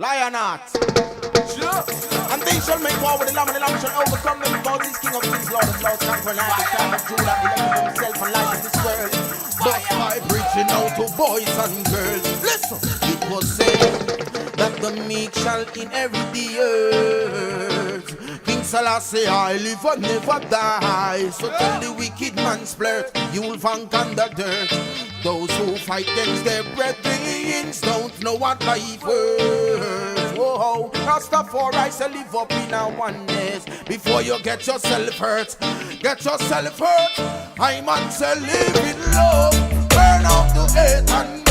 Lion art. Sure. And they shall make war with the lamb, and the lamb shall overcome them. God is King of Kings, Lord of Lords, conqueror and the time of Judah, elected himself and light in this world. But by preaching out to boys and girls, listen, it was said that the meek shall inherit the earth. King Selassie, I live and never die. So tell the wicked man splurt, you'll find under dirt. Those who fight against their brethren don't know what life worth. Whoa, Rastafari say live up in our oneness before you get yourself hurt. Get yourself hurt. I man say live in love, burn out the hate and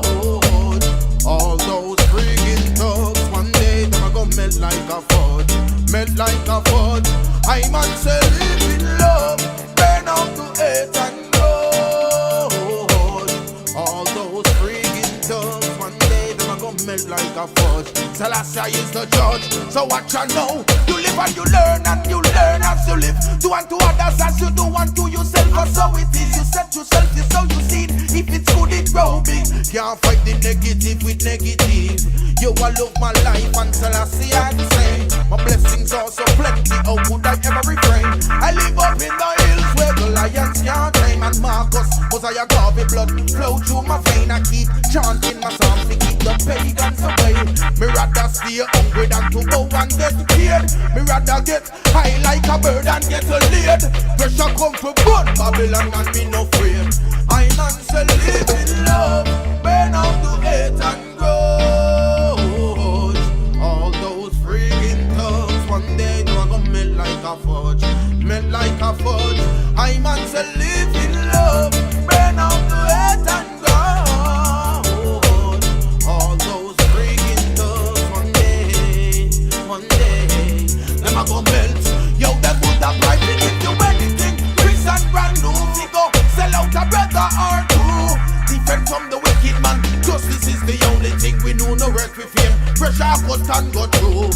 gold. All those friggin' thugs, one day they're gonna melt like a fudge, melt like a fudge. I man say live in love, burn out the hate and melt like a fudge. Selassie is the judge, so what you know? You live and you learn as you live. Do unto others as you do unto yourself. For so it is, you set yourself, you sow your seed. If it's good, it grow big. Can't fight the negative with negative. You will love my life and Selassie I the same. My blessings are so plenty, how could I ever refrain? I live up in the hills where the lions can't tame. And Marcus, Mosiah Garvey blood flow through my vein. I keep chanting my songs to keep the pagans away. Me rather stay hungry than to go and get paid. Me rather get high like a bird and get laid. Pressure come to burn Babylon and me no afraid. I man say live in love, burn out the hate and grudge. All those freaking thugs, one day they gonna melt like a fudge, melt like a fudge. I man say live in love, burn out the hate and go melt. Yo, them would have right to give you anything. Chris and brand new figure, sell out a brother or two. Different from the wicked man, justice is the only thing we know. No rest with him, pressure cut and go through.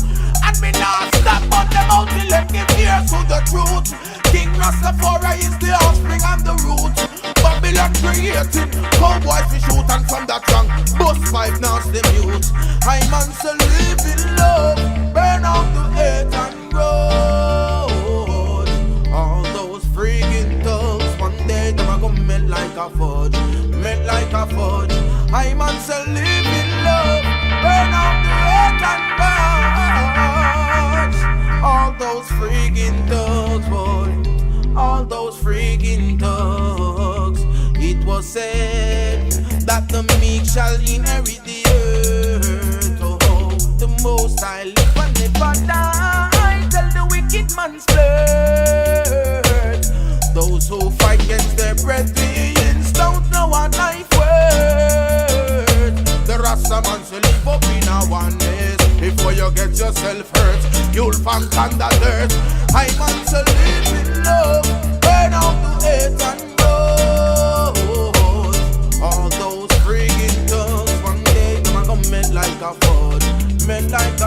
And me not stop on them out till let me hear to the truth. King Rastafari is the offspring and the root. Babylon created cowboys we shoot, and from that young bust five now the mute. I man say live in love, burn out the hate and road. All those freaking thugs, one day them a go melt like a fudge, melt like a fudge. I man say live in love, burn out the hate and rage. All those freaking thugs, boy, all those freaking thugs. It was said that the meek shall inherit the earth. Oh, the most I live and never die. Tell the wicked man splurt. Those who fight against their brethren don't know what life worth. The Rasta man shall live up in our oneness. Before you get yourself hurt, you'll find under dirt. I man shall live in love, burn out the hate and gold. All those friggin' thugs, one day them a gonna melt like a fudge, melt like